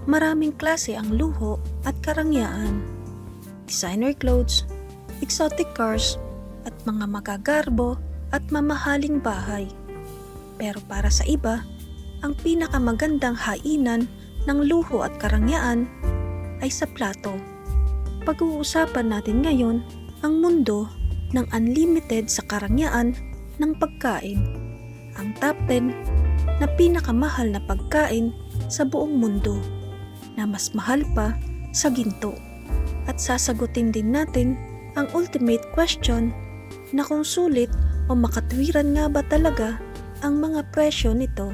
Maraming klase ang luho at karangyaan. Designer clothes, exotic cars, at mga magagarbo at mamahaling bahay. Pero para sa iba, ang pinakamagandang hainan ng luho at karangyaan ay sa plato. Pag-uusapan natin ngayon ang mundo ng unlimited sa karangyaan ng pagkain. Ang top 10 na pinakamahal na pagkain sa buong mundo na mas mahal pa sa ginto. At sasagutin din natin ang ultimate question na kung sulit o makatwiran nga ba talaga ang mga presyo nito.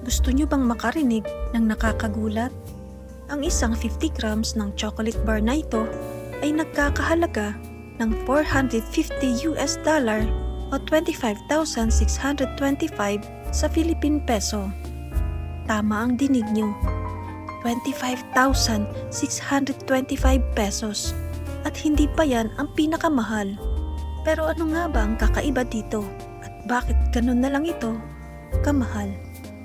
Gusto nyo bang makarinig ng nakakagulat? Ang isang 50 grams ng chocolate bar na ito ay nagkakahalaga ng $450 o 25,625 sa Philippine peso. Tama ang dinig nyo, 25,625 pesos. At hindi pa yan ang pinakamahal. Pero ano nga ba ang kakaiba dito? At bakit ganun na lang ito kamahal?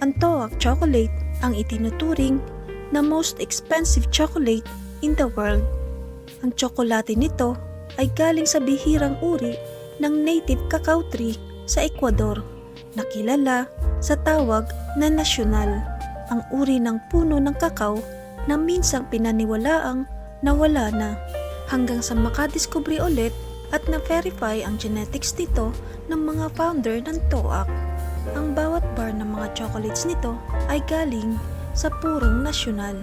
Ang TOAC chocolate ang itinuturing na most expensive chocolate in the world. Ang tsokolate nito ay galing sa bihirang uri ng native cacao tree sa Ecuador na kilala sa tawag na nasyonal, ang uri ng puno ng kakao na minsang pinaniwalaang nawala na hanggang sa makadiskubre ulit at na-verify ang genetics nito ng mga founder ng TOAC. Ang bawat bar ng mga chocolates nito ay galing sa purong nasyonal.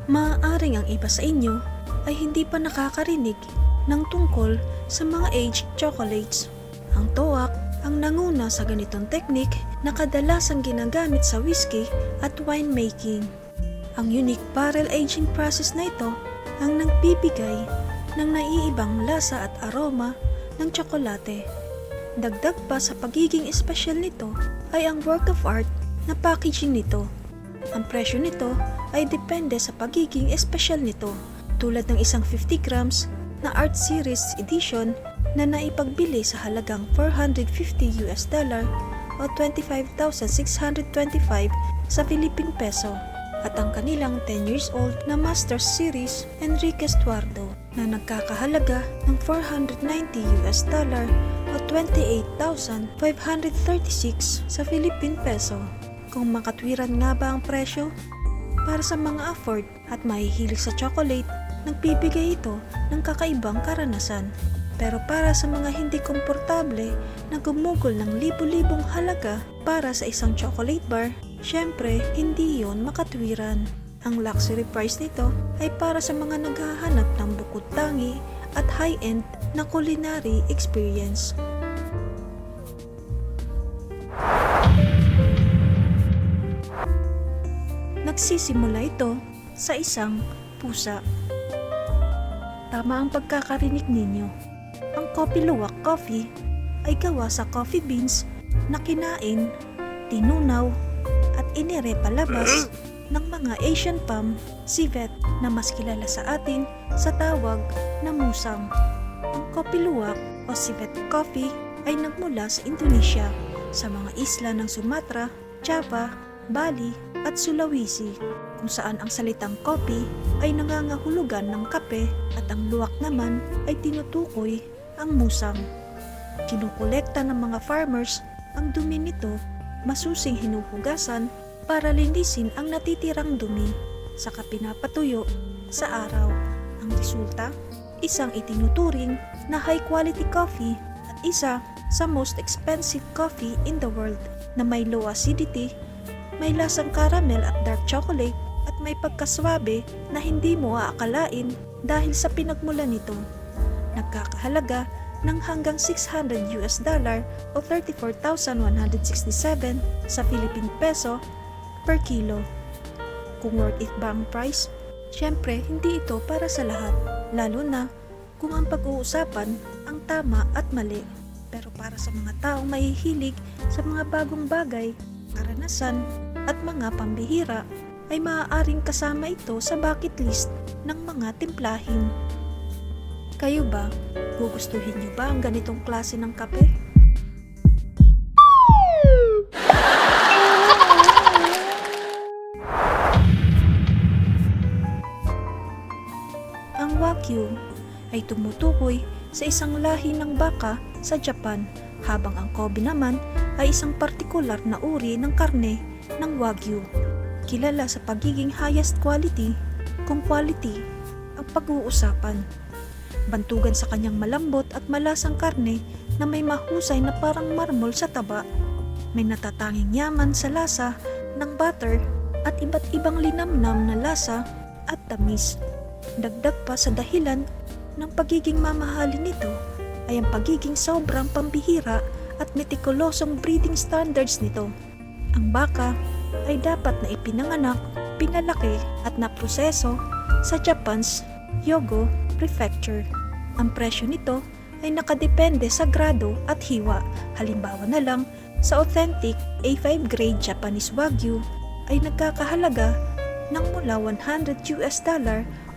Maaaring ang iba sa inyo ay hindi pa nakakarinig ng tungkol sa mga aged chocolates. Ang TOAC ang nanguna sa ganitong teknik na kadalasang ginagamit sa whiskey at winemaking. Ang unique barrel aging process na ito ang nagbibigay ng naiibang lasa at aroma ng tsokolate. Dagdag pa sa pagiging espesyal nito ay ang work of art na packaging nito. Ang presyo nito ay depende sa pagiging espesyal nito, tulad ng isang 50 grams na Art Series Edition na naipagbili sa halagang $450 o 25,625 sa Philippine peso, at ang kanilang 10 years old na Masters Series Enriquez Tuardo na nagkakahalaga ng $490 o 28,536 sa Philippine peso. Kung makatwiran nga ba ang presyo? Para sa mga afford at mahihilig sa chocolate, nagbibigay ito ng kakaibang karanasan. Pero para sa mga hindi komportable na gumugol ng libu-libong halaga para sa isang chocolate bar, syempre hindi yon makatwiran. Ang luxury price nito ay para sa mga naghahanap ng bukod tangi at high-end na culinary experience. Nagsisimula ito sa isang pusa. Tama ang pagkakarinig ninyo. Ang Kopi Luwak coffee ay gawa sa coffee beans na kinain, tinunaw, at inire palabas ng mga Asian palm civet na mas kilala sa atin sa tawag na musang. Ang Kopi Luwak o civet coffee ay nagmula sa Indonesia, sa mga isla ng Sumatra, Java, Bali at Sulawesi, kung saan ang salitang kopi ay nangangahulugan ng kape at ang luwak naman ay tinutukoy ang musang. Kinukolekta ng mga farmers ang dumi nito, masusing hinuhugasan para linisin ang natitirang dumi, saka pinapatuyo sa araw. Ang resulta, isang itinuturing na high quality coffee at isa sa most expensive coffee in the world na may low acidity, may lasang caramel at dark chocolate at may pagkaswabe na hindi mo aakalain dahil sa pinagmula nito. Nagkakahalaga ng hanggang $600 o 34,167 sa Philippine peso per kilo. Kung worth it ba ang price? Siyempre, hindi ito para sa lahat, lalo na kung ang pag-uusapan ang tama at mali. Pero para sa mga taong mahihilig sa mga bagong bagay, karanasan at mga pambihira, ay maaaring kasama ito sa bucket list ng mga timplahin. Kayo ba? Gugustuhin niyo ba ang ganitong klase ng kape? Ang Wagyu ay tumutukoy sa isang lahi ng baka sa Japan, habang ang Kobe naman ay isang partikular na uri ng karne ng Wagyu. Kilala sa pagiging highest quality kung quality ang pag-uusapan. Bantugan sa kanyang malambot at malasang karne na may mahusay na parang marmol sa taba. May natatanging yaman sa lasa ng butter at iba't ibang linamnam na lasa at tamis. Dagdag pa sa dahilan ng pagiging mamahalin nito ay ang pagiging sobrang pambihira at metikulosong breeding standards nito. Ang baka ay dapat na ipinanganak, pinalaki at naproseso sa Japan's Hyogo Prefecture. Ang presyo nito ay nakadepende sa grado at hiwa. Halimbawa na lang, sa authentic A5 grade Japanese Wagyu ay nagkakahalaga ng mula $100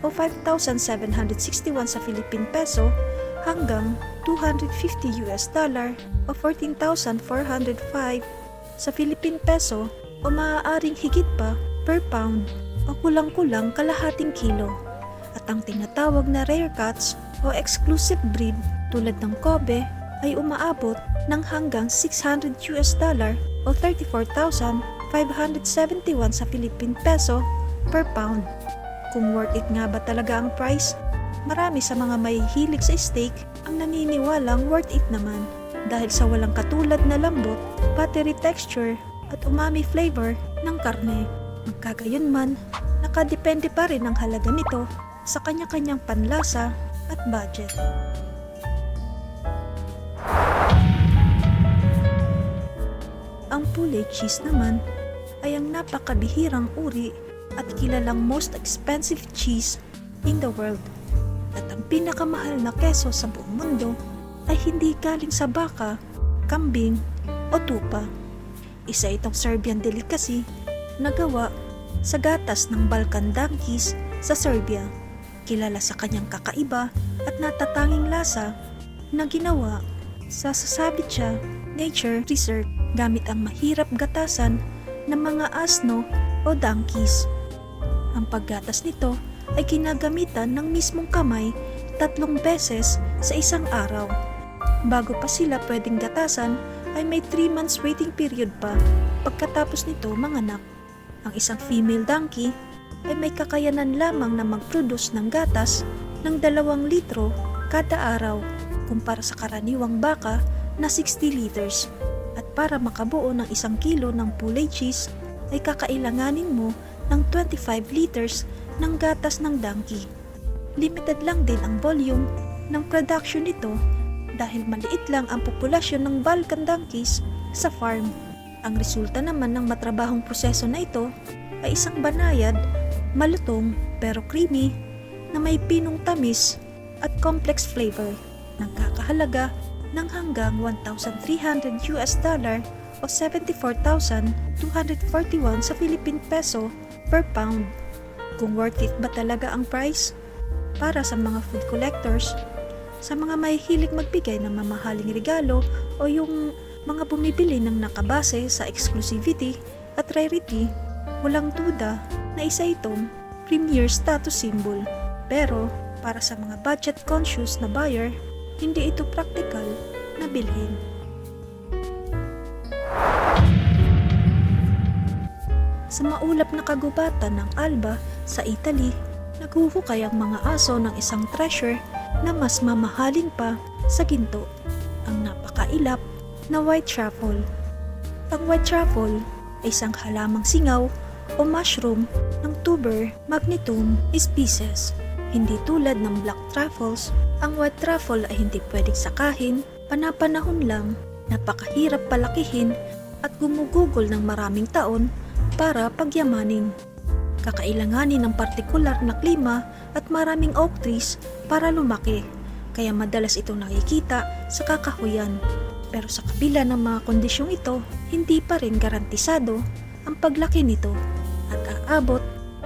o 5,761 sa Philippine peso hanggang $250 o 14,405 sa Philippine peso o maaaring higit pa per pound o kulang-kulang kalahating kilo. At ang tinatawag na rare cuts o exclusive breed tulad ng Kobe ay umaabot ng hanggang $600 o 34,571 sa Philippine peso per pound. Kung worth it nga ba talaga ang price? Marami sa mga mahihilig sa steak ang naniniwalang worth it naman dahil sa walang katulad na lambot, buttery texture at umami flavor ng karne. Magkagayunman, nakadepende pa rin ang halaga nito sa kanya-kanyang panlasa at budget. Ang Poulet cheese naman ay ang napakabihirang uri at kilalang most expensive cheese in the world. At ang pinakamahal na keso sa buong mundo ay hindi galing sa baka, kambing o tupa. Isa itong Serbian delicacy na gawa sa gatas ng Balkan donkeys sa Serbia. Kilala sa kanyang kakaiba at natatanging lasa na ginawa sa Sasavica Nature Reserve gamit ang mahirap gatasan ng mga asno o donkeys. Ang paggatas nito ay kinagamitan ng mismong kamay 3 beses sa isang araw. Bago pa sila pwedeng gatasan ay may 3 months waiting period pa pagkatapos nito manganak. Ang isang female donkey ay may kakayanan lamang na mag-produce ng gatas ng 2 litro kada araw kumpara sa karaniwang baka na 60 liters. At para makabuo ng 1 kilo ng Poulet cheese ay kakailanganin mo ng 25 liters ng gatas ng donkey. Limited lang din ang volume ng production nito dahil maliit lang ang populasyon ng Balkan donkeys sa farm. Ang resulta naman ng matrabahong proseso na ito ay isang banayad, malutong pero creamy na may pinong tamis at complex flavor. Nagkakahalaga ng hanggang $1,300 o 74,241 sa Philippine peso per pound. Kung worth it ba talaga ang price? Para sa mga food collectors, sa mga mahihilig magbigay ng mamahaling regalo o yung mga bumibili ng nakabase sa exclusivity at rarity, walang duda na isa itong premier status symbol. Pero para sa mga budget conscious na buyer, hindi ito practical na bilhin. Sa maulap na kagubatan ng Alba sa Italy, naghuhukay ang mga aso ng isang treasure na mas mamahalin pa sa ginto, ang napakailap na white truffle. Ang white truffle ay isang halamang singaw o mushroom ng tuber magnetum species. Hindi tulad ng black truffles, ang white truffle ay hindi pwedeng sakahin, panapanahon lang, napakahirap palakihin at gumugugol ng maraming taon para pagyamanin. Kakailanganin ng partikular na klima at maraming oak trees para lumaki, kaya madalas ito nakikita sa kakahuyan. Pero sa kabila ng mga kondisyong ito, hindi pa rin garantisado ang paglaki nito at aabot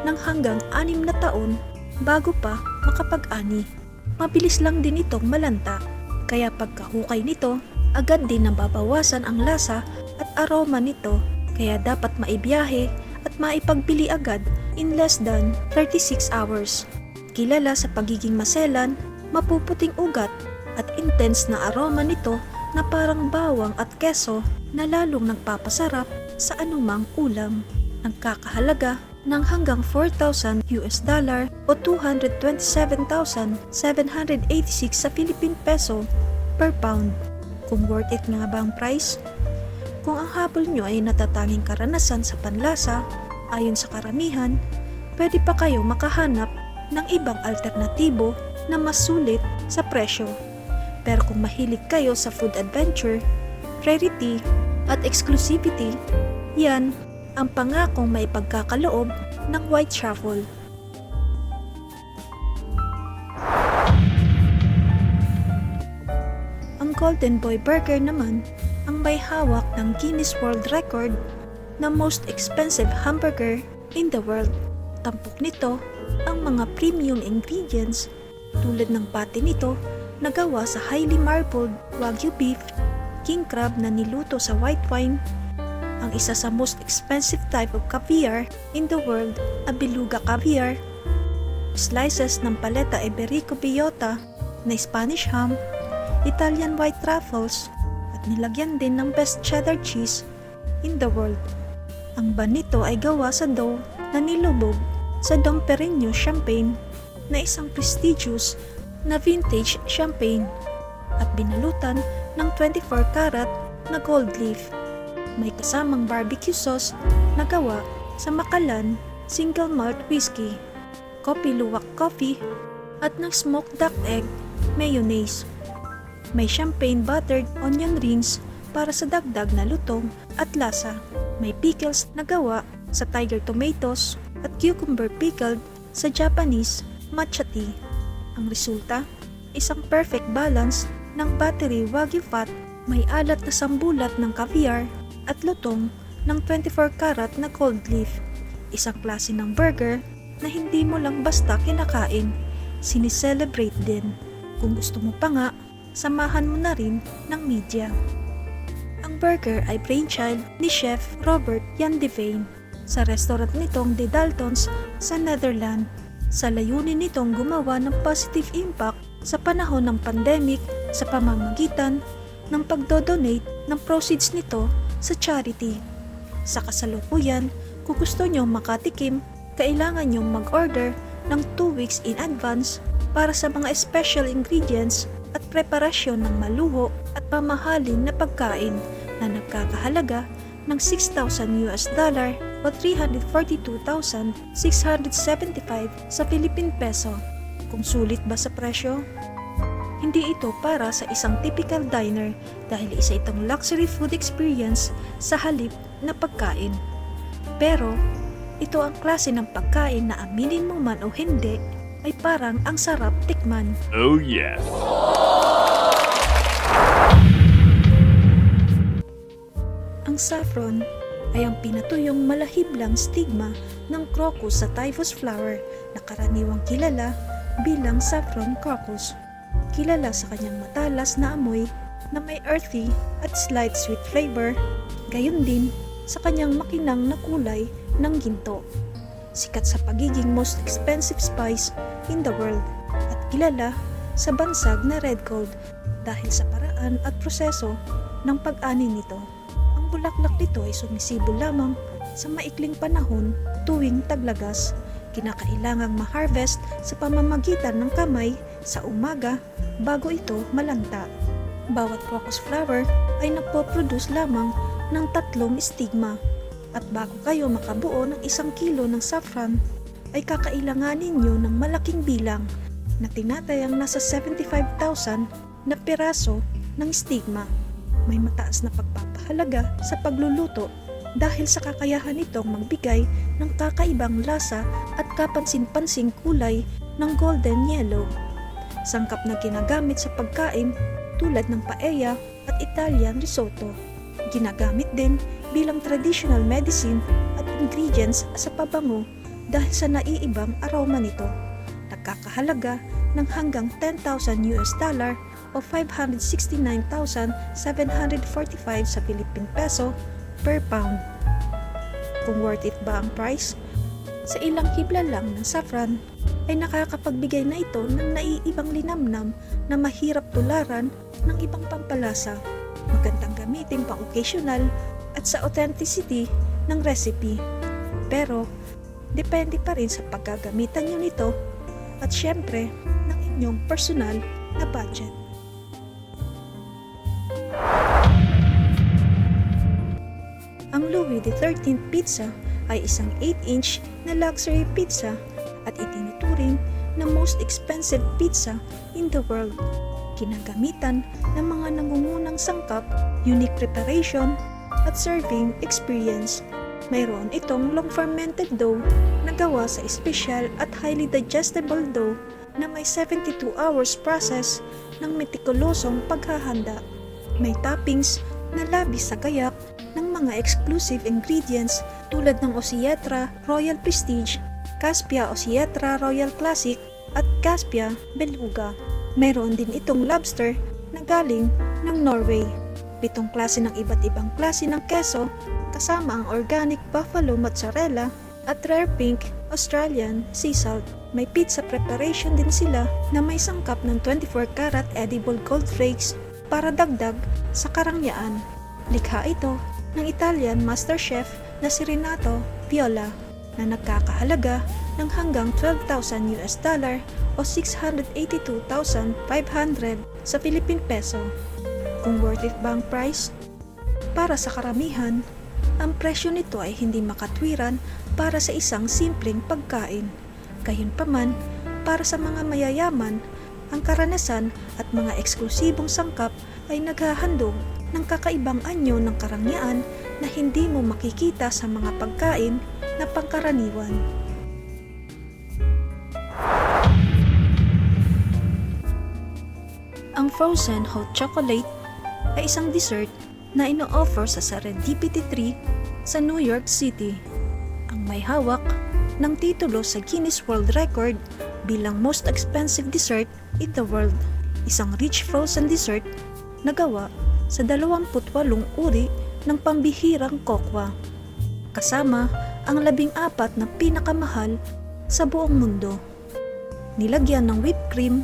ng hanggang 6 na taon bago pa makapag-ani. Mabilis lang din itong malanta, kaya pagkahukay nito, agad din nababawasan ang lasa at aroma nito, kaya dapat maibiyahe at maipagbili agad in less than 36 hours. Kilala sa pagiging maselan, mapuputing ugat at intense na aroma nito na parang bawang at keso na lalong nagpapasarap sa anumang ulam. Nagkakahalaga ng hanggang $4,000 o 227,786 sa Philippine peso per pound. Kung worth it nga ba ang price? Kung ang habol nyo ay natatanging karanasan sa panlasa, ayon sa karamihan, pwede pa kayo makahanap ng ibang alternatibo na mas sulit sa presyo. Pero kung mahilig kayo sa food adventure, rarity at exclusivity, yan ang pangakong may pagkakaloob ng white truffle. Ang Golden Boy Burger naman ang may hawak ng Guinness World Record na most expensive hamburger in the world. Tampok nito ang mga premium ingredients tulad ng patty nito na gawa sa highly marbled Wagyu beef, king crab na niluto sa white wine, ang isa sa most expensive type of caviar in the world, a beluga caviar, slices ng paleta Iberico Bellota na Spanish ham, Italian white truffles, at nilagyan din ng best cheddar cheese in the world. Ang ban nito ay gawa sa dough na nilubog sa Dom Perignon champagne na isang prestigious na vintage champagne at binalutan ng 24 karat na gold leaf. May kasamang barbecue sauce na gawa sa Macallan single malt whiskey, Kopi Luwak coffee at ng smoked duck egg mayonnaise. May champagne buttered onion rings para sa dagdag na lutong at lasa. May pickles na gawa sa tiger tomatoes at cucumber pickled sa Japanese matcha tea. Ang resulta, isang perfect balance ng buttery Wagyu fat, may alat na sambulat ng caviar at lutong ng 24 karat na gold leaf. Isang klase ng burger na hindi mo lang basta kinakain, sinicelebrate din. Kung gusto mo pa nga, samahan mo na rin ng media. Ang burger ay brainchild ni Chef Robert Jan de Veen sa restaurant nitong De Daltons sa Netherlands. Sa layunin nitong gumawa ng positive impact sa panahon ng pandemic sa pamamagitan ng pagdodonate ng proceeds nito sa charity. Sa kasalukuyan, kung gusto nyo makatikim, kailangan nyo mag-order ng 2 weeks in advance para sa mga special ingredients at preparasyon ng maluho at pamahalin na pagkain na nagkakahalaga ng $6,000 o 342,675 sa Philippine peso. Kung sulit ba sa presyo? Hindi ito para sa isang typical diner dahil isa itong luxury food experience sa halip na pagkain. Pero, ito ang klase ng pagkain na aminin mo man o hindi, ay parang ang sarap tikman. Oh yeah! Ang saffron ay ang pinatuyong malahiblang stigma ng crocus sa typhus flower na karaniwang kilala bilang saffron crocus. Kilala sa kanyang matalas na amoy na may earthy at slight sweet flavor, gayon din sa kanyang makinang na kulay ng ginto. Sikat sa pagiging most expensive spice in the world at kilala sa bansag na red gold dahil sa paraan at proseso ng pag-ani nito. Ang bulaklak nito ay sumisibo lamang sa maikling panahon tuwing taglagas. Kinakailangang ma-harvest sa pamamagitan ng kamay sa umaga bago ito malanta. Bawat crocus flower ay nagpo-produce lamang ng 3 stigma at bago kayo makabuo ng 1 kilo ng saffron ay kakailanganin nyo ng malaking bilang na tinatayang nasa 75,000 na piraso ng stigma. May mataas na pagpapahalaga sa pagluluto dahil sa kakayahan nitong magbigay ng kakaibang lasa at kapansin-pansing kulay ng golden yellow. Sangkap na ginagamit sa pagkain tulad ng paella at Italian risotto. Ginagamit din bilang traditional medicine at ingredients sa pabango dahil sa naiibang aroma nito. Nagkakahalaga ng hanggang $10,000 o 569,745 sa Philippine peso per pound. Kung worth it ba ang price? Sa ilang hibla lang ng saffron ay nakakapagbigay na ito ng naiibang linamnam na mahirap tularan ng ibang pampalasa. Magandang gamitin pang occasional at sa authenticity ng recipe. Pero, depende pa rin sa paggagamitan nyo nito at syempre ng inyong personal na budget. Ang Louis XIII pizza ay isang 8-inch na luxury pizza at itinuturing na most expensive pizza in the world. Kinagamitan ng mga nangungunang sangkap, unique preparation, at serving experience. Mayroon itong long fermented dough na gawa sa espesyal at highly digestible dough na may 72 hours process ng metikulosong paghahanda. May toppings na labis sa gayak ng mga exclusive ingredients tulad ng Osietra Royal Prestige, Caspia Osietra Royal Classic at Caspia Beluga. Mayroon din itong lobster na galing ng Norway. 7 klase ng iba't ibang klase ng keso kasama ang organic buffalo mozzarella at rare pink Australian sea salt. May pizza preparation din sila na may sangkap ng 24 karat edible gold flakes para dagdag sa karangyaan. Likha ito ng Italian master chef na si Renato Viola na nagkakahalaga ng hanggang $12,000 o 682,500 sa Philippine peso. Kung worth it ba ang price? Para sa karamihan, ang presyo nito ay hindi makatwiran para sa isang simpleng pagkain. Gayunpaman, para sa mga mayayaman, ang karanasan at mga eksklusibong sangkap ay naghahandog ng kakaibang anyo ng karangyaan na hindi mo makikita sa mga pagkain na pangkaraniwan. Ang frozen hot chocolate ay isang dessert na ino-offer sa Serendipity Tree sa New York City. Ang may hawak ng titulo sa Guinness World Record bilang most expensive dessert in the world. Isang rich frozen dessert na gawa sa 28 uri ng pambihirang kokwa. Kasama ang 14 na pinakamahal sa buong mundo. Nilagyan ng whipped cream,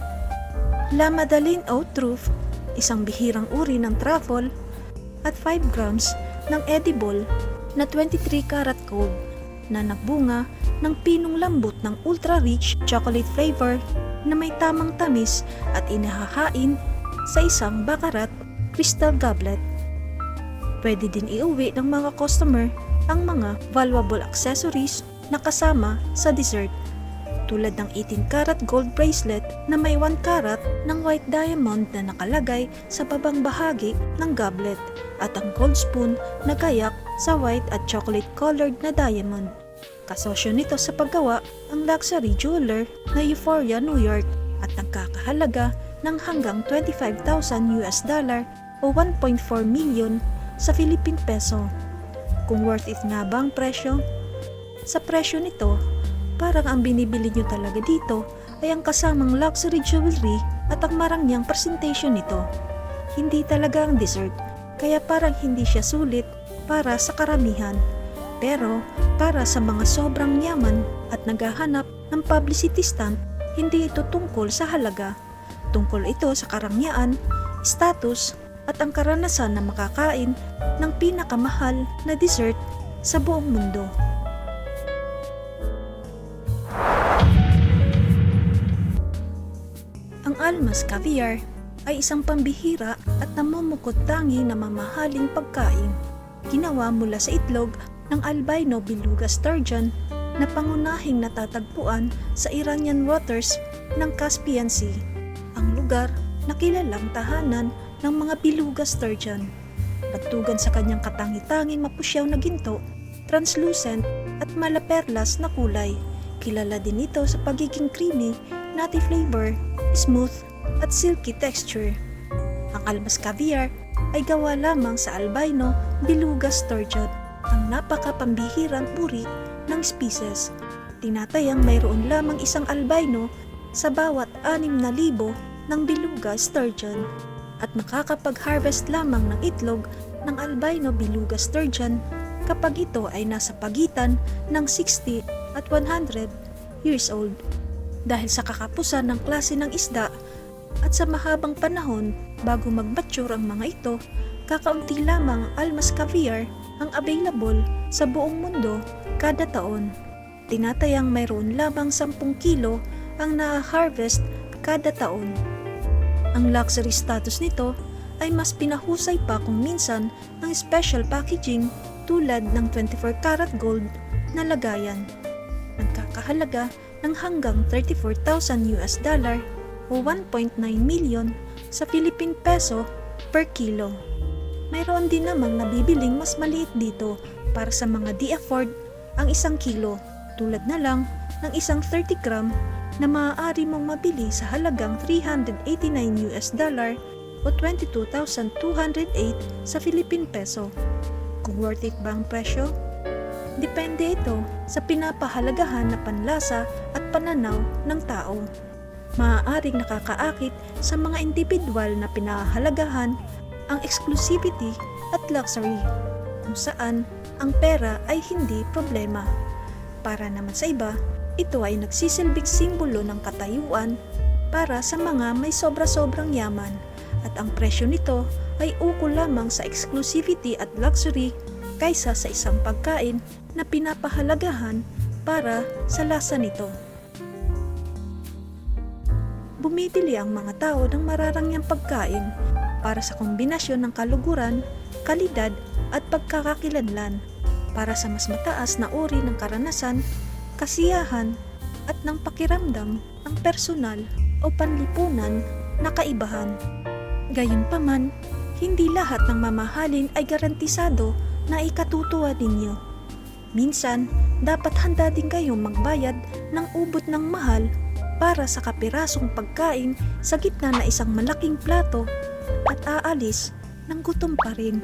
La Madeleine au Truffe, isang bihirang uri ng truffle, at 5 grams ng edible na 23 karat gold na nagbunga ng pinong lambot ng ultra-rich chocolate flavor na may tamang tamis at inahahain sa isang bakarat crystal goblet. Pwede din iuwi ng mga customer ang mga valuable accessories na kasama sa dessert, tulad ng 18 karat gold bracelet na may 1 karat ng white diamond na nakalagay sa babang bahagi ng goblet at ang gold spoon na gayak sa white at chocolate colored na diamond. Kasosyo nito sa paggawa ang luxury jeweler na Euphoria New York at nagkakahalaga ng hanggang $25,000 o 1.4 million sa Philippine peso. Kung worth it nga ba ang presyo? Sa presyo nito, parang ang binibili nyo talaga dito ay ang kasamang luxury jewelry at ang marangyang presentation nito. Hindi talaga ang dessert, kaya parang hindi siya sulit para sa karamihan. Pero para sa mga sobrang yaman at naghahanap ng publicity stunt, hindi ito tungkol sa halaga. Tungkol ito sa karangyaan, status, at ang karanasan na makakain ng pinakamahal na dessert sa buong mundo. Ang Almas Caviar ay isang pambihira at namumukod-tangi na mamahaling pagkain. Ginawa mula sa itlog ng albino beluga sturgeon na pangunahing natatagpuan sa Iranian waters ng Caspian Sea. Ang lugar na kilalang tahanan ng mga beluga sturgeon. Pagtugan sa kanyang katangi-tanging mapusyaw na ginto, translucent at malaperlas na kulay. Kilala din ito sa pagiging creamy, nutty flavor, smooth at silky texture. Ang Almas Caviar ay gawa lamang sa albino beluga sturgeon ang napakapambihirang uri ng species. Tinatayang mayroon lamang isang albino sa bawat 6,000 ng beluga sturgeon at makakapag-harvest lamang ng itlog ng albino beluga sturgeon kapag ito ay nasa pagitan ng 60 at 100 years old. Dahil sa kakapusan ng klase ng isda at sa mahabang panahon bago mag-mature ang mga ito, kakaunti lamang almas caviar ang available sa buong mundo kada taon. Tinatayang mayroon lamang 10 kilo ang na-harvest kada taon. Ang luxury status nito ay mas pinahusay pa kung minsan ng special packaging tulad ng 24 karat gold na lagayan. Nagkakahalaga ng hanggang $34,000 o 1.9 million sa Philippine peso per kilo. Mayroon din namang nabibiling mas maliit dito para sa mga di-afford ang 1 kilo, tulad na lang ng isang 30 gram na maaari mong mabili sa halagang $389 o 22,208 sa Philippine peso. Kung worth it ba ang presyo? Depende ito sa pinapahalagahan na panlasa at pananaw ng tao. Maaaring nakakaakit sa mga individual na pinahahalagahan ang exclusivity at luxury, kung saan ang pera ay hindi problema. Para naman sa iba, ito ay nagsisilbing simbolo ng katayuan para sa mga may sobra-sobrang yaman, at ang presyo nito ay ukol lamang sa exclusivity at luxury kaysa sa isang pagkain na pinapahalagahan para sa lasa nito. Bumibili ang mga tao ng mararangyang pagkain para sa kombinasyon ng kaluguran, kalidad at pagkakakilanlan, para sa mas mataas na uri ng karanasan, kasiyahan at ng pakiramdam ng personal o panlipunan na kaibahan. Gayunpaman, hindi lahat ng mamahalin ay garantisado na ikatutuwa ninyo. Minsan, dapat handa din kayong magbayad ng ubot ng mahal para sa kapirasong pagkain sa gitna na isang malaking plato at aalis ng gutom pa rin.